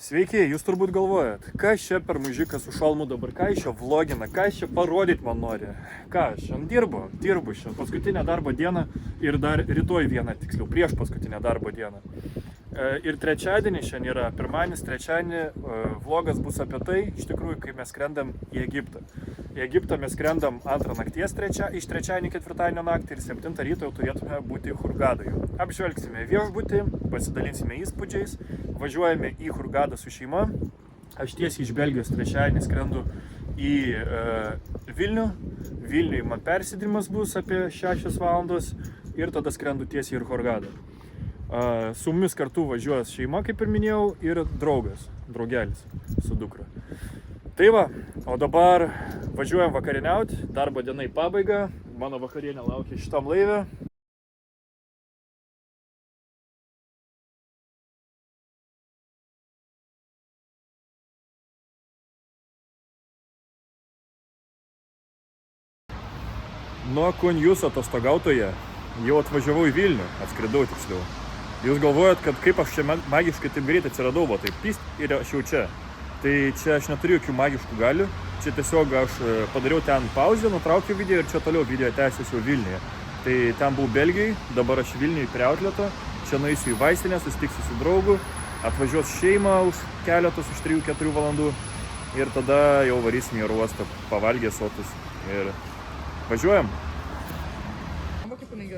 Sveiki, jūs turbūt galvojat, kas čia per mužikas su šalmu dabar, ką iš čia vlogina, ką iš čia parodyt man nori. Ką, šiandien dirbu šiandien paskutinę darbo dieną ir dar rytoj vieną, tiksliau, prieš paskutinę darbo dieną. Ir trečiadienį šiandien yra, pirmadienis, trečiadienį vlogas bus apie tai, iš tikrųjų, kai mes skrendam į Egiptą. Į Egiptą mes skrendam 2 nakties iš trečiadienį 4 naktį ir 7 ryto jau turėtume būti Hurgadoje. Apžvelgsime viešbutį, pasidalinsime įspūdžiais, važiuojame į Hurgadą su šeima. Aš tiesiai iš Belgijos trečiadienį skrendu į Vilnių. Vilniui man persidimas bus apie 6 valandos ir tada skrendu tiesiai į Hurgadą. Su mumis kartu važiuos šeima, kaip ir minėjau, ir draugelis su dukra. Tai va, o dabar važiuojam vakarieniauti, darbo diena į pabaigą, mano vakarienė laukia šitam laive. Nuo kun jūs atostogautoje jau atvažiavau į Vilnių, atskridau tiksliau. Jūs galvojat, kad kaip aš čia magiškai taip greit atsiradau, va taip pyst ir aš jau čia. Tai čia aš neturiu jokių magiškų galių, čia tiesiog aš padariau ten pauzę, nutraukiau video ir čia toliau video tęsiasi jau Vilniuje. Tai ten buvau Belgijai, dabar aš Vilniuje prie outleto, čia nueisiu į vaistinę, susitiksiu su draugu, atvažiuos šeima už keletos, už 3-4 valandų ir tada jau varysim į oro uostą, pavalgę sotus ir važiuojam.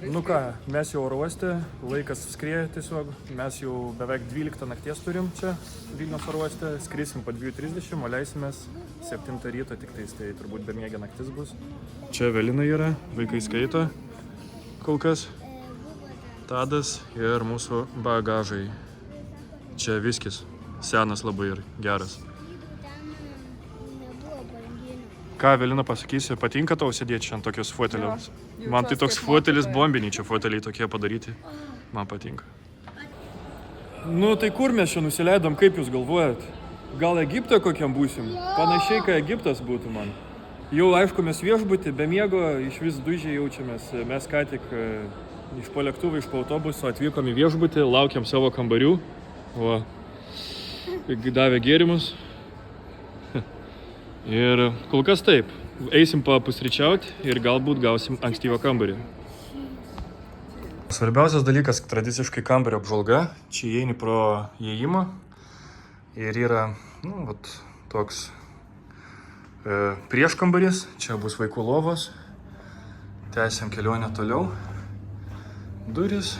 Nu ką, mes jau oro uoste, laikas skrieja tiesiog, mes jau beveik 12 nakties turim čia Vilniaus oro uoste, skrisim po 2:30, o leisimės 7 ryto, tik tai turbūt bemiegė naktis bus. Čia Evelina yra, vaikai skaito kol kas, Tadas ir mūsų bagažai. Čia viskis, senas labai ir geras. Ką, Evelina, pasakysi, patinka tau sėdėti šiandien tokios fotelius? Man tai toks fotelis, bombiniai čia foteliai tokie padaryti. Man patinka. Nu tai kur mes čia nusileidom, kaip jūs galvojat? Gal Egipte kokiam būsim? Panašiai, kai Egiptas būtų man. Jau aišku, mes viešbutį, be miego, iš vis dužiai jaučiamės. Mes ką tik iš po lėktuvo, iš po autobuso atvykom į viešbutį, laukiam savo kambarių. Va, davė gėrimus. Ir kol kas taip, eisim papusryčiauti ir galbūt gausim ankstyvą kambarį. Svarbiausias dalykas tradiciškai kambario apžvalga. Čia įeini pro įėjimą ir yra toks prieškambaris. Čia bus vaikų lovos. Tęsiam kelionę toliau. Durys,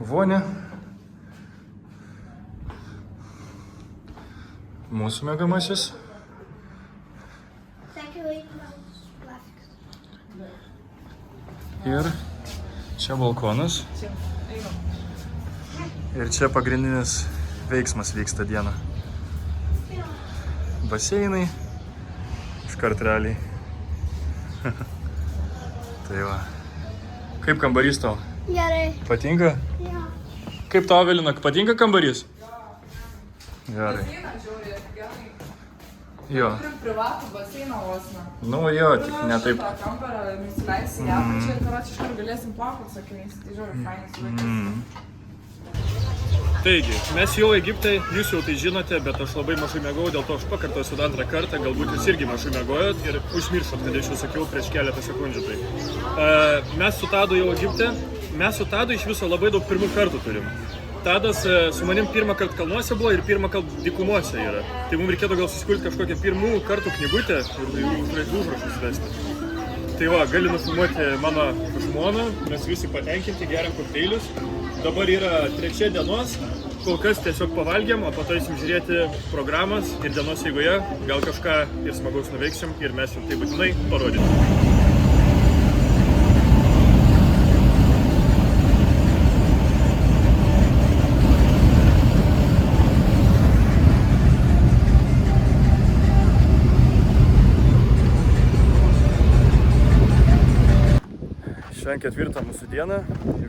vonia. Mūsų mėgamasis. Ir čia balkonas. Ir čia pagrindinis veiksmas vyksta dieną. Baseinai. Iškart realiai. Tai va. Kaip kambarys tau? Gerai. Patinka? Jo. Kaip tau, Evelina, patinka kambarys? Gerai. Jo. Turim privatų baseiną vos ne. Nu jo, tik ne taip. Šitą kambarą nusileisi į apačią ir karočią iškart galėsim plaukt sakiniais. Tai žiūrėjau, fainas vaikas. Taigi, mes jau Egipte, jūs jau tai žinote, bet aš labai mažai miegojau, dėl to aš pakartosiu 2 kartą, galbūt jūs irgi mažai miegojot ir užmiršot, kad aš jau sakiau prieš keletą sekundžių tai. Mes su Tadu jau Egipte, mes su Tadu iš viso labai daug pirmų kartų turim. Tadas su manim pirmą kartą kalnuose buvo ir pirmą kartą dykumose yra. Tai mums reikėtų gal susikurti kažkokią pirmų kartų knygutę ir užrašus vesti. Tai va, gali nufilmuoti mano žmoną, mes visi patenkinti, geriam kokteilius. Dabar yra 3 dienos, kol kas tiesiog pavalgiam, o po to eisim žiūrėti programas ir dienos eigoje gal kažką ir smagaus nuveiksim ir mes jums tai būtinai parodysim. Šiandien 4 mūsų diena,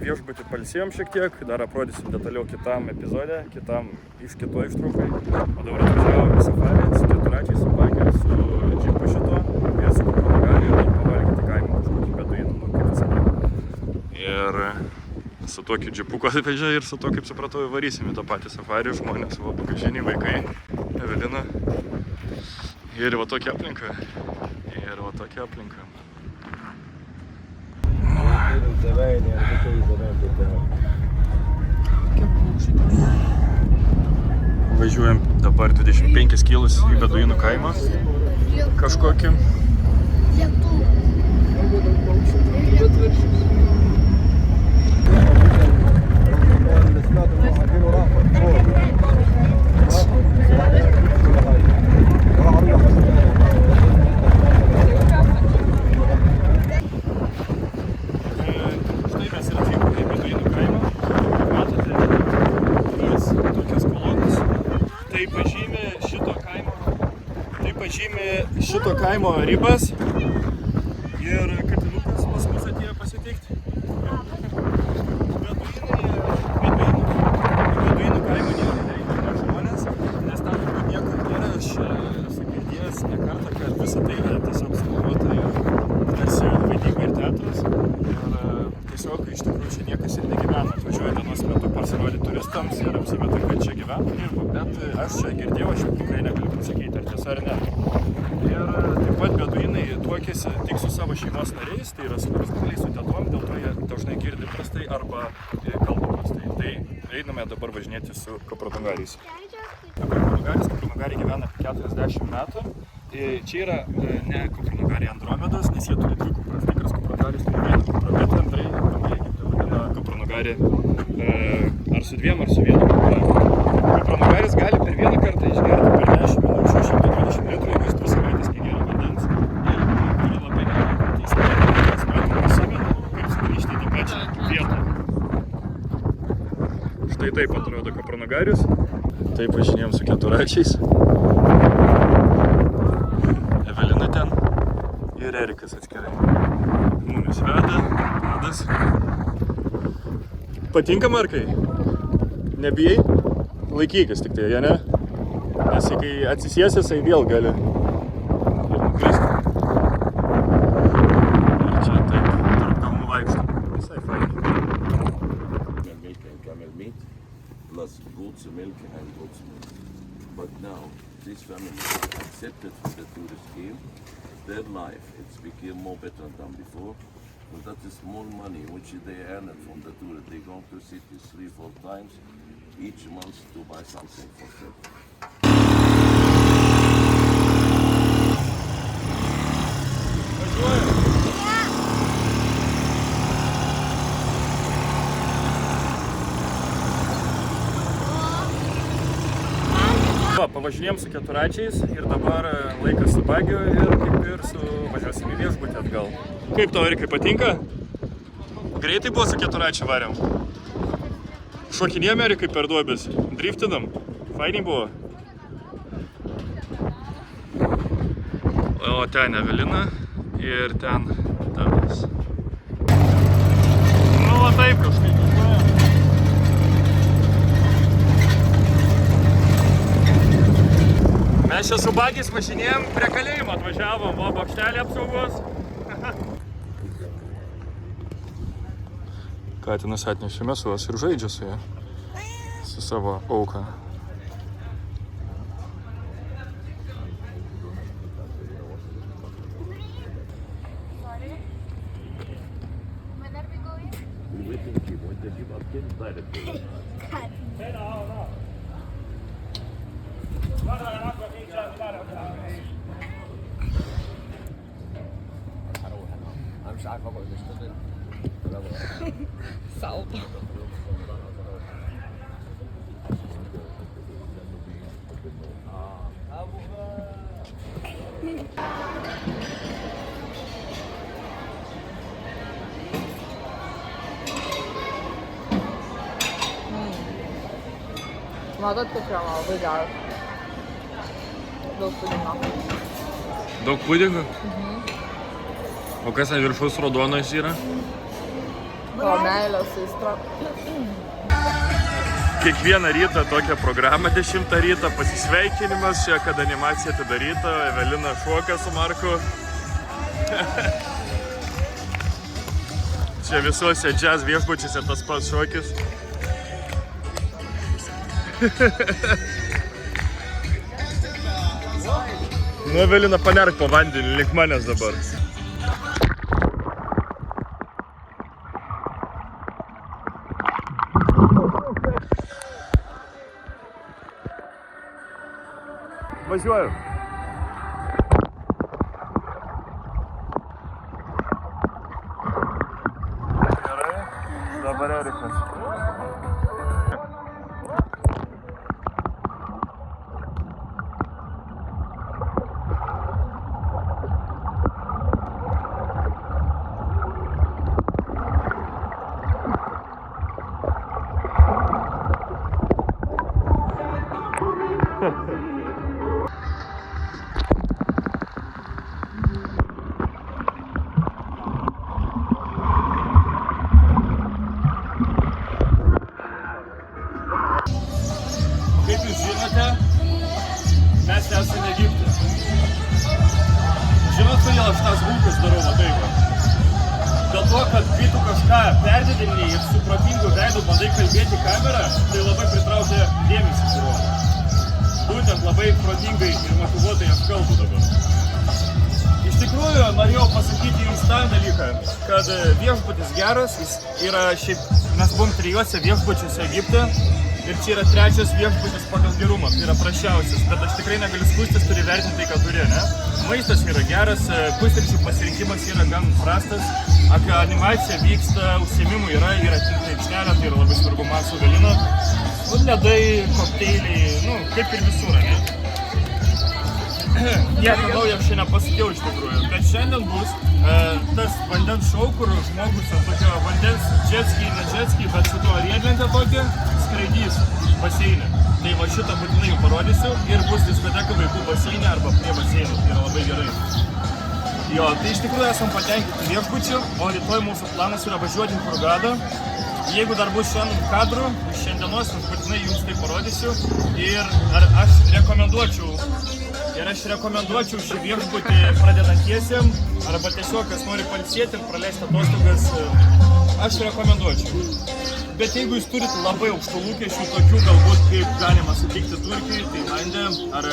viešbutį palsėjom šiek tiek, dar aprodysim detaliau kitam epizode, iš kito ištraukai. O dabar atvažiavom į safarį su keturračiais, su baikeriu, su džipu šito ir su kupranagaliu ir pavalgyti kaimą kažkokį beduinų, kaip visada. Ir Su tokiu džipuku atvežė ir su to, kaip supratau, varysim į tą patį safarį žmonės, va, bagažiniai vaikai, Evelina. Ir va tokia aplinka. Važiuojam dabar 25 kilus į Beduinų kaimą kažkokį. Štai mes ir atvykome į Beduinų kaimą. Matote, tokias kolonas. Tai pažymi šito kaimo ribas. Ir katinukas pas mus atėjo pasitikti. Beduinų kaimo nėra žmonės, nes ten turbūt niekur nėra. Aš esu girdėjęs ne kartą, kad visa tai yra tiesiog sugalvota ir tarsi vaidyba ir teatras. Ir tiesiog iš tikrųjų čia niekas ir negyvena. Atvažiuoja dienos metu pasirodyti turistams ir apsimeta, kad čia gyvena dirba. Bet aš čia girdėjau, aš tikrai negaliu pasakyti, ar tiesa ar ne. Ir taip pat beduinai tuokiasi tik su savo šeimos nariais, tai yra su pusbroliais, su tetom, dėl to jie dažnai girdi prastai arba kalba prastai. Tai einame dabar važinėti su kapranugariais. Kapranugariai gyvena apie 40 metų. Čia yra ne kapranugariai Andromedos, nes jie turi dvi kupras. Tikras kapranugariais turi vieną kuprą, bet Andrai, kaip tai vadina kapranugariai, ar su dviem, ar su vienu kupra. Kapranugaris gali per vieną kartą išgerti per 10 minučių 120 litrų, jeigu jis 2 savaitės negeria vandens. Ir turi labai nedaug metų prisimena, kaip sugrįžti į tą pačią vietą. Štai taip atrodo kapranugarius. Taip važinėjom su keturračiais. Evelina ten ir Erikas atskirai. Mumis veda, Tadas. Patinka, Markai? Nebijai? Laikykis tik tai, ne? Nes kai atsisėsi, jisai vėl gali ir nukristi. Ir čia taip, tarp kalnų vaikšto. Visai fainai. Milk and camel meat, plus goat's milk and goat's meat. But now, this family accepted from the tourist scheme, their life, it's became more better than before. But that is more money which they earn from the tourists. They go to cities 3-4 times each month to buy something for them. Va, pavažinėjom su keturračiais ir dabar laikas su bagiu ir kaip ir važiuosim į viešbutį atgal. Kaip tau, Erikai, patinka? Greitai buvo su keturračiu varėm. Šokinėjom, Erikai, per duobes. Driftinam. Fainiai buvo. O ten Evelina ir ten Tadas. Nu, va taip kažkaip. Mes čia su bagiais važinėjom, prie kalėjimo atvažiavom, o bokštelį apsaugos. Katinas atnešė mėsos ir žaidžia su ja, su savo auka. مش عارف اقعد اشتغل صعب. Matot, kad yra labai geras. Daug pudingo. Daug pudingo? O kas ant viršaus raudonas yra? O meilės aistra. Kiekvieną rytą tokią programą 10 ryto, pasisveikinimas, čia kad animacija atidaryta, Evelina šoka su Marku. Čia visuose jazz viešbučiuose tas pats šokis. Nu, Evelina, panerk po vandenį, link manęs dabar. Važiuoju. Gerai, dabar Erikas. Kaip jūs žinote, mes esame Egipte. Žinot, kodėl aš tas rūkas darau labai va? Dėl to, kad kai tu kažką perdėdinėjai ir su protingu veidu bandai kalbėti kamerą, tai labai pritraukia dėmesį žiūrovų. Būtent labai protingai ir motyvuotai aš kalbu dabar. Iš tikrųjų, norėjau pasakyti jums tą dalyką, kad viešbutis geras, jis yra šiaip, mes buvom 3 viešbučiuose Egipte. Ir čia yra 3 viešbutis pagal gerumą, tai yra prašiausias, bet aš tikrai negaliu skųstis, turi vertinti tai, ką turi, ne? Maistas yra geras, pusryčių pasirinkimas yra gan prastas, apie animaciją vyksta, užsiėmimų yra tinklinė aikštelė, tai yra labai svarbu man su Evelina. Ledai, kokteiliai, nu, kaip ir visur, ne? Nieko naujo aš čia nepasakiau iš tikrųjų, bet šiandien bus tas vandens šou, kur žmogus ant tokio vandens jetski, ne jetski, bet su tuo riedlente tokia skraidys baseinė. Tai va šitą būtinai jums parodysiu ir bus diskoteka vaikų baseinė arba prie baseinų, tai yra labai gerai. Jo, tai iš tikrųjų esam patenkinti viešbučiu, o rytoj mūsų planas yra važiuoti į Hurgadą. Jeigu dar bus šiandien kadrų, iš šiandienos aš būtinai jums tai parodysiu ir aš rekomenduočiau šį viešbutį pradedantiesiem arba tiesiog kas nori pailsėti ir praleisti atostogas, aš rekomenduočiau. Bet jeigu jūs turite labai aukštų lūkesčių, tokių galbūt kaip galima sutikti Turkijai, Tailande ar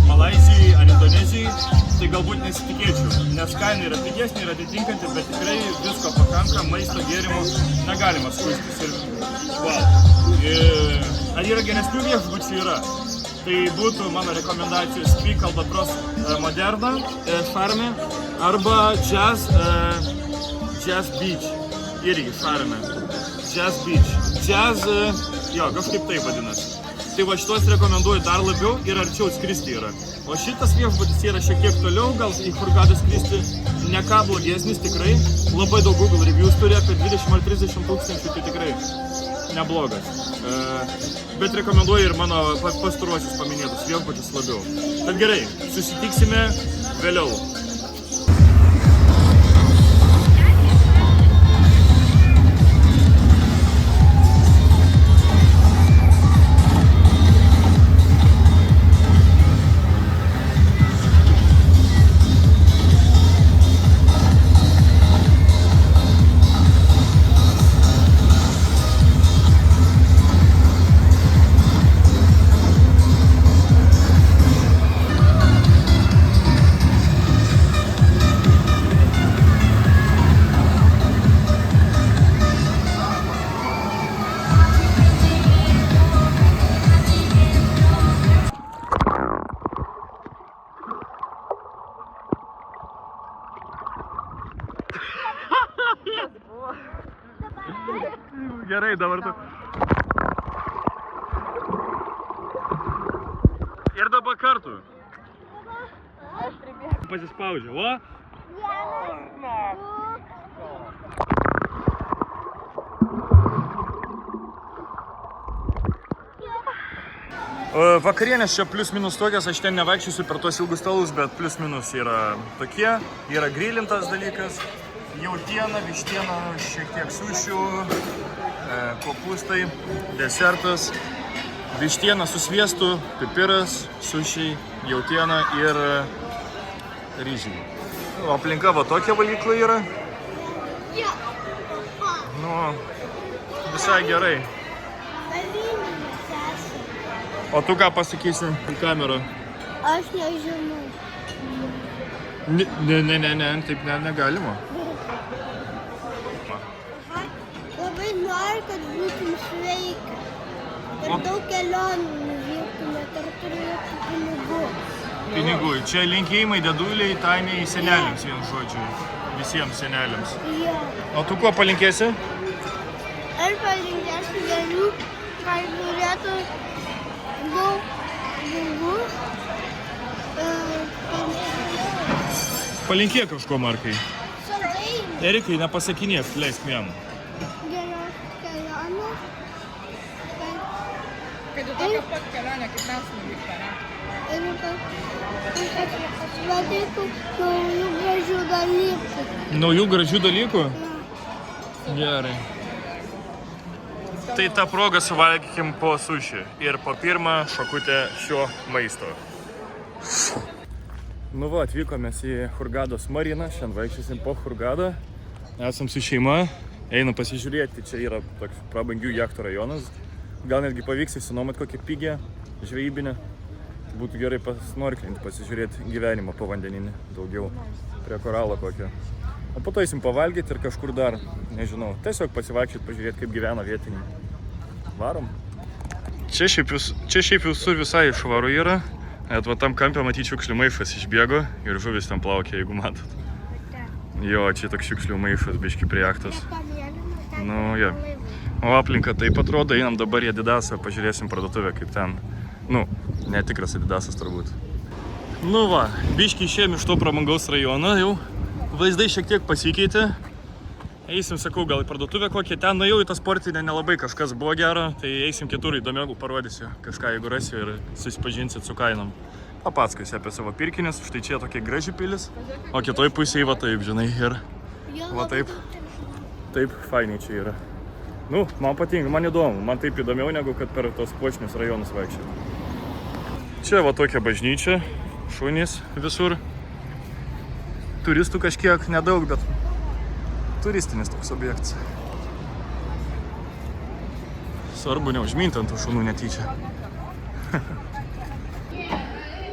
Malaizijai ar Indonezijai, tai galbūt nesitikėčiau, nes kaina yra pigesnė ir atitinkanti, bet tikrai visko pakanka, maisto gėrimų negalima skųstis ir wow. Ar yra geresnių viešbučių? Yra. Tai būtų mano rekomendacijos Peak Albatros Moderna, Šarme arba Jazz Beach, irgi Šarme. Jazz Beach. Jazz, jo, kažkaip taip vadinasi. Tai va šitos rekomenduoju dar labiau ir arčiau skristi yra. O šitas viešbutis yra šiek tiek toliau, gal į Hurgadą skristi ne ką blogesnis tikrai. Labai daug Google reviews turi, apie 20 ar 30 tūkstančių, tai tikrai neblogas. Bet rekomenduoju ir mano pastaruosius paminėtus viešbučius labiau. Tad gerai, susitiksime vėliau. Gerai, dabar tu. Ir dabar kartu. Aš pribėgau. Pasispaudžiu, o? Vakarienės čia plius minus tokias, aš ten nevaikščiosiu per tos ilgus stalus, bet plius minus yra tokie. Yra grilintas dalykas, jautiena, vištiena, šiek tiek sušių, kopūstai, desertas, vištiena su sviestu, pipiras, sušiai, jautiena ir ryžiai. O aplinka va tokia valykla yra. O, visai gerai. O tu ką pasakysi į kamerą? Aš nežinau. Ne, taip negalima. Labai noriu, kad būtum sveika. Ir daug kelionių nuvyktumėt, ar turėtų pinigų. Pinigų. Čia linkėjimai deduliai, Tainiai, seneliams, vienu žodžiu. Visiems seneliams. Jo. O tu kuo palinkėsi? Aš palinkėsiu geriau, kad turėtų daug pinigų. Palinkėk kažko, Markai. Saldainių. Erikai, nepasakinėk, leisk jam. Geriausių kelionių. Kad į tokią pat kelionę, kaip mes nuvykta, ne? Ir kad atsivadytų naujų gražių dalykų. Naujų gražių dalykų? Gerai. Tai tą progą suvalgykim po suši ir po pirmą šakutę šio maisto. Nu va, atvykome į Hurgados mariną, šiandien vaikščiosim po Hurgadą. Esam su šeima, einam pasižiūrėti, čia yra toks prabangių jachtų rajonas. Gal netgi pavyks išsinuomot kokią pigę, žvejybinę. Būtų gerai pasnorklinti, pasižiūrėti gyvenimą povandeninį, daugiau prie koralo kokio. O po to eisim pavalgyti ir kažkur dar, nežinau, tiesiog pasivaikščioti, pažiūrėti, kaip gyvena vietiniai. Varom. Čia šiaip visur visai švaru yra. Et va tam kampė matyti šiukšlių maišas išbėgo ir žuvis ten plaukia, jeigu matot. Jo, čia toks šiukšlių maišas, biški prie jachtos. Nu, jo. O aplinka taip atrodo, einam dabar į Adidasą, pažiūrėsim parduotuvę kaip ten. Nu, netikras Adidasas turbūt. Nu va, biški išėjom iš to prabangaus rajono, jau vaizdai šiek tiek pasikeitė. Eisim, sakau, gal į parduotuvę kokią, ten nuėjau į tą sportinę, nelabai kažkas buvo gero, tai eisim kitur, įdomiau parodysiu kažką, jeigu rasiu ir susipažinsit su kainom. Papasakosiu apie savo pirkinius, štai čia tokia graži pilis, o kitoj pusėje va taip, žinai, ir va taip, fainiai čia yra. Nu, man patinka, man įdomu, man taip įdomiau negu kad per tos puošnius rajonus vaikščioti. Čia va tokia bažnyčia, šunys visur, turistų kažkiek nedaug, bet turistinis toks objektas. Svarbu neužminti ant tų šunų netyčia.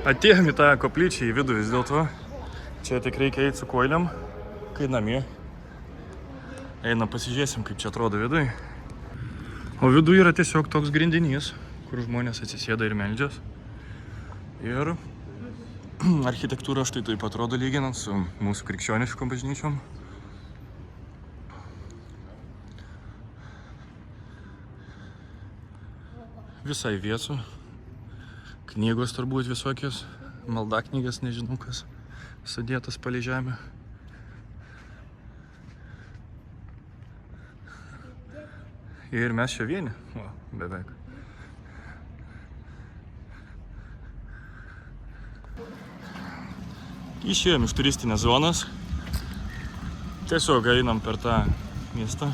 Atėjom į tą koplyčią į vidų vis dėlto. Čia tik reikia eiti su koiliam, kai namie. Einam pasižiūrėsim, kaip čia atrodo viduj. O viduj yra tiesiog toks grindinys, kur žmonės atsisėda ir meldžias. Ir architektūra štai taip atrodo lyginant su mūsų krikščioniškom bažnyčiom. Visai vietų, knygos turbūt visokios, maldaknygas, nežinau kas, sudėtas palei žemę. Ir mes čia vieni, o, beveik. Išėjom iš turistinės zonas, tiesiog einam per tą miestą.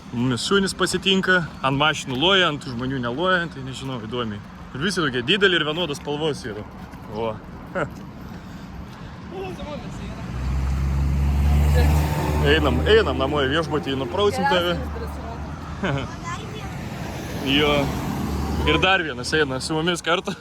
Mumis šunys pasitinka, ant mašinų loja, ant žmonių neloja, tai nežinau, įdomiai. Ir visi tokie dideli ir vienodas spalvos yra. O. Einam namo į viešbutį, nuprausim tave. Jo. Ir dar vienas eina su mumis kartu.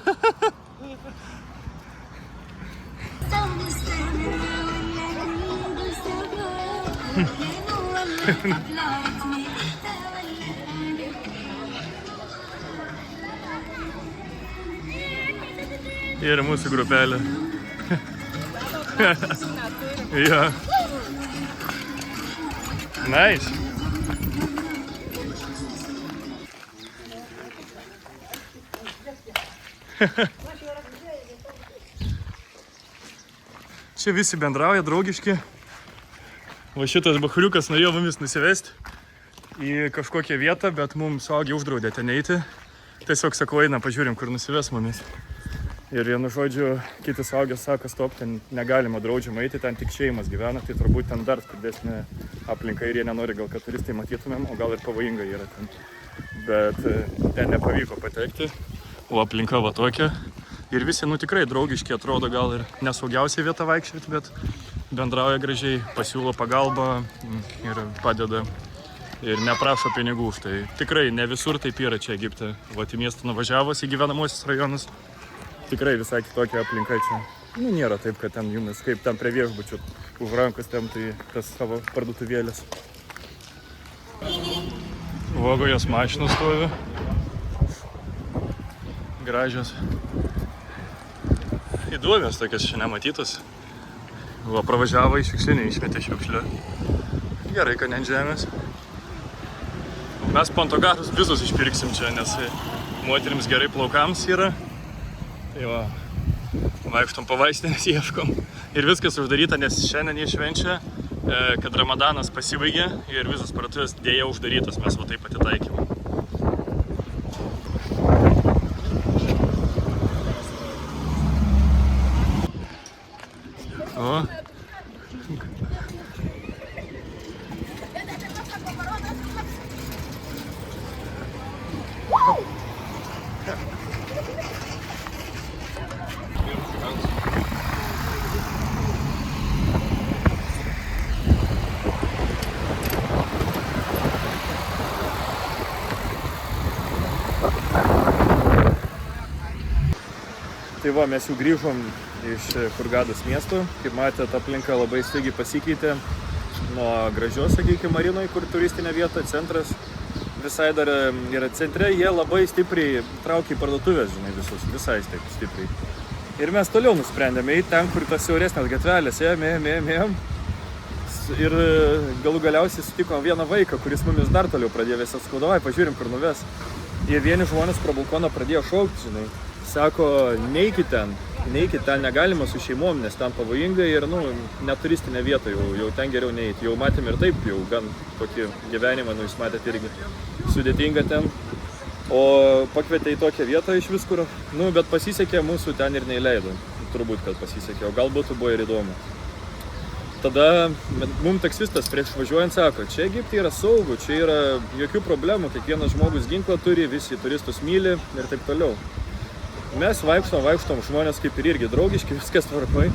Ir mūsų grupelė. Jo. Nice. Čia visi bendrauja, draugiški. Va šitas bachriukas norėjo mumis nusivesti į kažkokią vietą, bet mums suaugę uždraudė ten eiti. Tiesiog sakau, einam, pažiūrim, kur nusives mumis. Ir vienu žodžiu, kiti suaugę sako, stop, ten negalima draudžiama eiti, ten tik šeimas gyvena, tai turbūt ten dar skurdesnė aplinka ir jie nenori gal, kad turistai matytumėm, o gal ir pavojinga yra ten. Bet ten nepavyko patekti, o aplinka va tokia. Ir visi, nu tikrai draugiški, atrodo gal ir nesaugiausia vieta vaikščioti, bet bendrauja gražiai, pasiūlo pagalbą ir padeda ir neprašo pinigų už tai. Tikrai ne visur taip yra čia Egipte. Vat į miestą nuvažiavus į gyvenamosius rajonus. Tikrai visai kitokia aplinka čia. Nu, nėra taip, kad ten jumis kaip ten prie viešbučių už rankos temptai tas savo parduotuvėlės. Vogojos mašinos stovi. Gražios. Įdomios tokias čia nematytos. Va, pravažiavo į šiukšlinį, išmetė šiukšlę. Gerai, kad ne ant žemės. Mes pantogarus visus išpirksim čia, nes moterims gerai plaukams yra. Tai va, vaikštom po vaistinės ieškom. Ir viskas uždaryta, nes šiandien jie švenčia, kad Ramadanas pasibaigė ir visos parduotuvės dėja uždarytos, mes va taip atitaikėm. O. Tai va, mes jau grįžom iš Hurgados miesto. Kaip matėte, aplinka labai staigiai pasikeitė nuo gražios, sakykime, Marinoj, kur turistinė vieta, centras. Visai dar yra centre, jie labai stipriai traukia į parduotuvės, žinai, visus, visai taip stipriai. Ir mes toliau nusprendėme eiti ten, kur tas siauresnės gatvelės, ėjom. Ir galų galiausiai sutikom vieną vaiką, kuris mumis dar toliau pradėjo visas skaudavai, pažiūrim, kur nuves. Ir vieni žmonės pro balkoną pradėjo šaukti, žinai. Sako, neikit ten, negalima su šeimom, nes ten pavojinga ir, neturistinė vieta, jau ten geriau neiti. Jau matėm ir taip, jau gan tokį gyvenimą, jūs matėte irgi sudėtinga ten. O pakvietė į tokią vietą iš viskur, bet pasisekė, mūsų ten ir neįleido. Turbūt, kad pasisekė, o galbūt buvo ir įdomu. Tada mums taksistas prieš važiuojant sako, čia Egipte yra saugu, čia yra jokių problemų, kiekvienas žmogus ginklą turi, visi turistus myli ir taip toliau. Mes vaikštom, žmonės kaip ir irgi draugiški, viskas tvarkoj.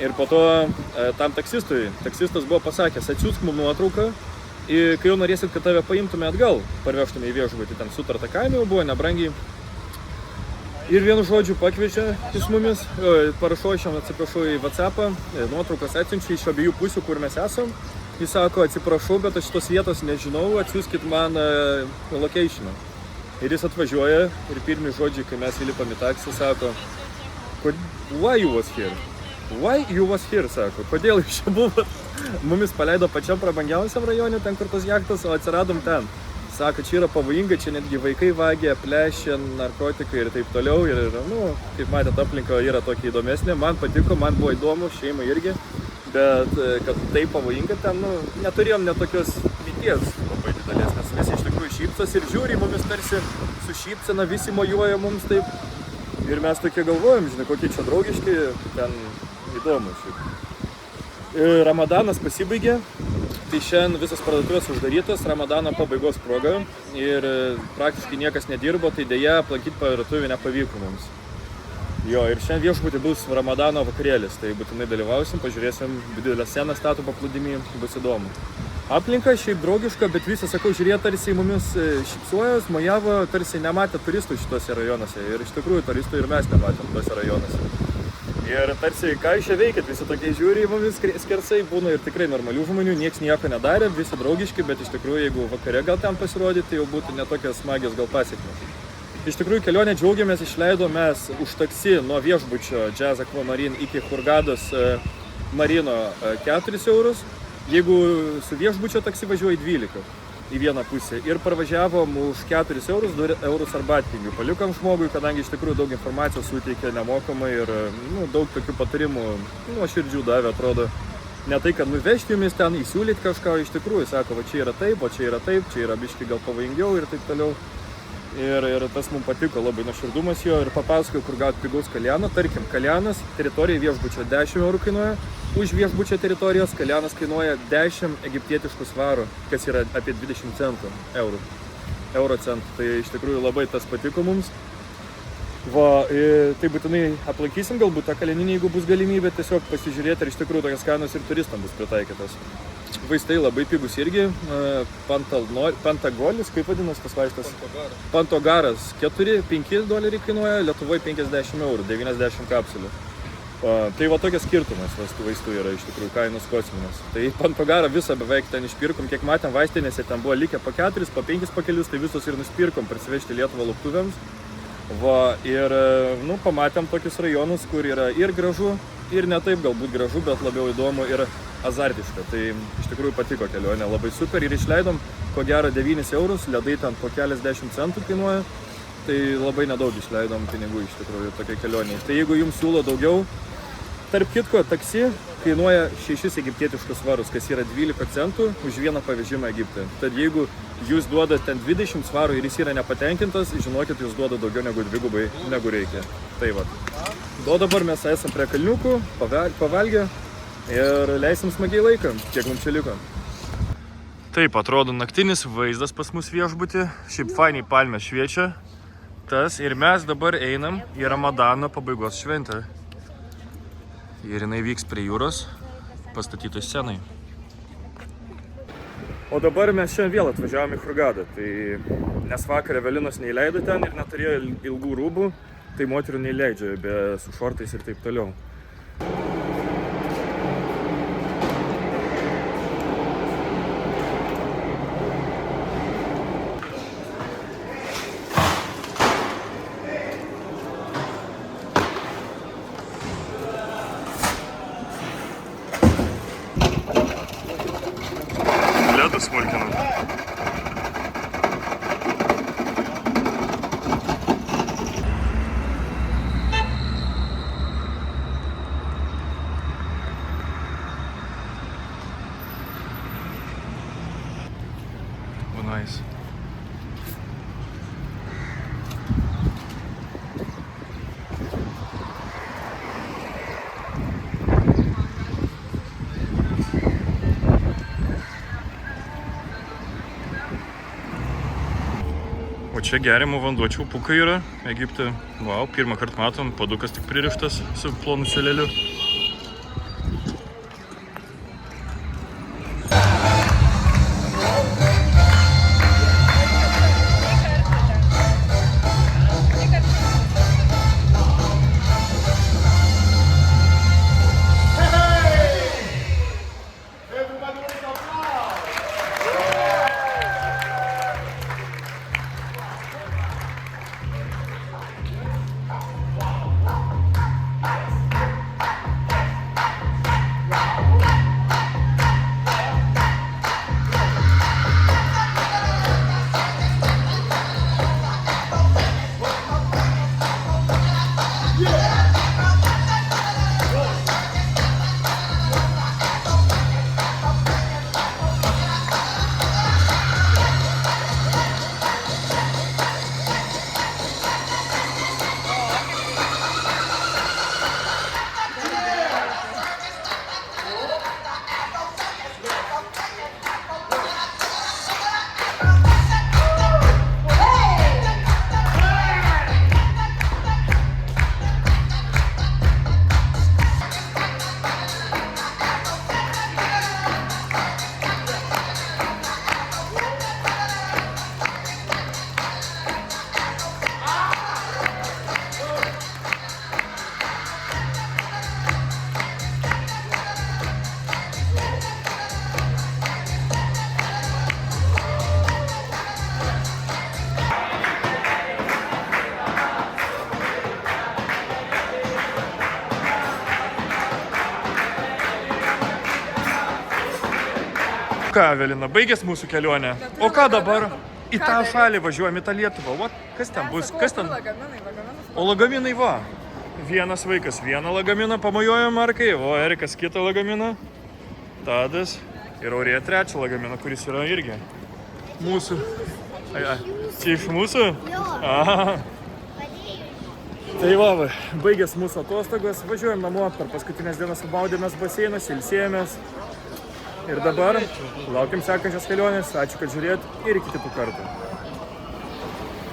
Ir po to tam taksistas buvo pasakęs, atsiųsk mums nuotrauką, kai jau norėsit, kad tave paimtume atgal, parvežtume į viešbutį, ten sutarta kaina jau buvo, nebrangiai. Ir vienu žodžiu pakviečia iš mumis, parašau šiam, atsiprašau, į WhatsAppą, nuotraukas atsiunčia iš abiejų pusių, kur mes esam. Jis sako, atsiprašau, bet aš šitos vietos nežinau, atsiųskit man locationą. Ir jis atvažiuoja ir pirmi žodžiai, kai mes įlipam į taksį, sako, why you was here? Why you was here, sako, kodėl jūs čia buvot? Mumis paleido pačiam prabangiausiam rajone, ten kur tos jachtos, o atsiradom ten. Sako, čia yra pavojinga, čia netgi vaikai vagia, plešia, narkotikai ir taip toliau. Ir, kaip matėte, aplinka yra tokia įdomesnė. Man patiko, man buvo įdomu, šeimai irgi. Bet, kad taip pavojinga ten, neturėjom net tokios minties labai didelės, nes visi iš tikrųjų šypsos ir žiūri mumis tarsi su šypsena, visi mojuoja mums taip. Ir mes tokie galvojam, žinai, kokie čia draugiški, ten įdomu šiaip. Ramadanas pasibaigė, tai šiandien visas parduotuvės uždarytas, Ramadano pabaigos proga ir praktiškai niekas nedirbo, tai dėja aplankyti parduotuvę nepavyko mums. Jo, ir šiandien viešbutį bus Ramadano vakarėlis, tai būtinai dalyvausim, pažiūrėsim, didelę sceną stato paplūdimy, bus įdomu. Aplinka šiaip draugiška, bet visi, sakau, žiūrėjo tarsi į mumis šypsojos, mojavo, tarsi nematė turistų šitose rajonuose. Ir iš tikrųjų turistų ir mes nematėm tose rajonuose. Ir tarsi, ką jūs čia veikit, visi tokie žiūri į mumis skersai, būna ir tikrai normalių žmonių, nieks nieko nedarė, visi draugiški, bet iš tikrųjų, jeigu vakare gal ten pasirodyti, tai jau būtų netokios smagios gal pasekmės. Iš tikrųjų, kelionę džiaugiamės, išleido mes už taksi nuo viešbučio Jazz Aquamarine iki Hurgados Marino 4 eurus. Jeigu su viešbučio taksi važiuoji 12 į vieną pusę ir parvažiavom už 4 eurus, 2 eurus arbatpinigių. Palikom žmogui, kadangi iš tikrųjų daug informacijos suteikė nemokamai ir daug tokių patarimų nuoširdžių davė, atrodo. Ne tai, kad nuvežti jumis ten, įsiūlyti kažką, iš tikrųjų sako, va čia yra taip, o čia yra taip, čia yra biški gal pavojingiau ir taip toliau. Ir tas mums patiko labai nuoširdumas jo ir papasakoju, kur gauti pigaus kaljaną. Tarkim, kaljanas teritorija viešbučio 10 eurų kainuoja, už viešbučio teritorijos kaljanas kainuoja 10 egiptietiškų svarų, kas yra apie 20 centų eurų. Euro centų. Tai iš tikrųjų labai tas patiko mums. Va, tai būtinai aplankysim galbūt tą kalėninį, jeigu bus galimybė tiesiog pasižiūrėti, ar iš tikrųjų tokias kainos ir turistam bus pritaikytas. Vaistai labai pigus irgi, Pentagolis, kaip vadinasi tas vaistas? Pantogaras 4-5 doleriai kainuoja, Lietuvoje 50 eurų, 90 kapsulių. Tai va tokias skirtumas vaistų yra iš tikrųjų kainos kosminės. Tai Pantogarą visą beveik ten išpirkom, kiek matėm vaistinėse, ten buvo likę po 4, po 5 pakelius, tai visus ir nuspirkom parsivežti Lietuvą lauktuviams. Va, ir pamatėm tokius rajonus, kur yra ir gražu, ir ne taip galbūt gražu, bet labiau įdomu ir azartiška. Tai iš tikrųjų patiko kelionė, labai super ir išleidom ko gero 9 eurus, ledai ten po keliasdešimt centų kainuoja, tai labai nedaug išleidom pinigų iš tikrųjų tokiai kelioniai. Tai jeigu jums siūlo daugiau, tarp kitko, taksi kainuoja 6 egiptietiškus svarus, kas yra 12 centų už vieną pavežimą Egipte. Tad jeigu jūs duodat ten 20 svarų ir jis yra nepatenkintas, žinokit, jūs duodat daugiau negu dvigubai negu reikia. Tai va. O dabar mes esam prie kalniukų, pavalgę ir leisim smagiai laiką, kiek mums čia liko. Taip atrodo naktinis vaizdas pas mus viešbutį, šiaip fainiai palmės šviečia. Tas ir mes dabar einam į Ramadano pabaigos šventę. Ir jinai vyks prie jūros, pastatytoj scenai. O dabar mes šiandien vėl atvažiavome į Hurgadą, nes vakar Evelinos neįleido ten ir neturėjo ilgų rūbų, tai moterų neįleidžia, su šortais ir taip toliau. Смолькина. Nice. O čia geriamo vanduo čiaupukai yra Egipte. Vau, pirmą kartą matom, padukas tik pririštas su plonu siūleliu. Ką, Evelina, baigės mūsų kelionė? O ką dabar? Į tą šalį važiuojam, į tą Lietuvą. O kas ten bus? Kas ten? O lagaminai va. Vienas vaikas vieną lagaminą pamojuoja Markai, o Erikas kitą lagaminą. Tadas ir Aurėja trečią lagaminą, kuris yra irgi mūsų. Čia iš mūsų? Jo. Aha. Tai va, baigės mūsų atostogos, važiuojam namo, per paskutinės dienas maudėmės baseinas, ilsėjomės. Ir dabar laukiam sekančios kelionės, ačiū, kad žiūrėt ir iki kitų kartų.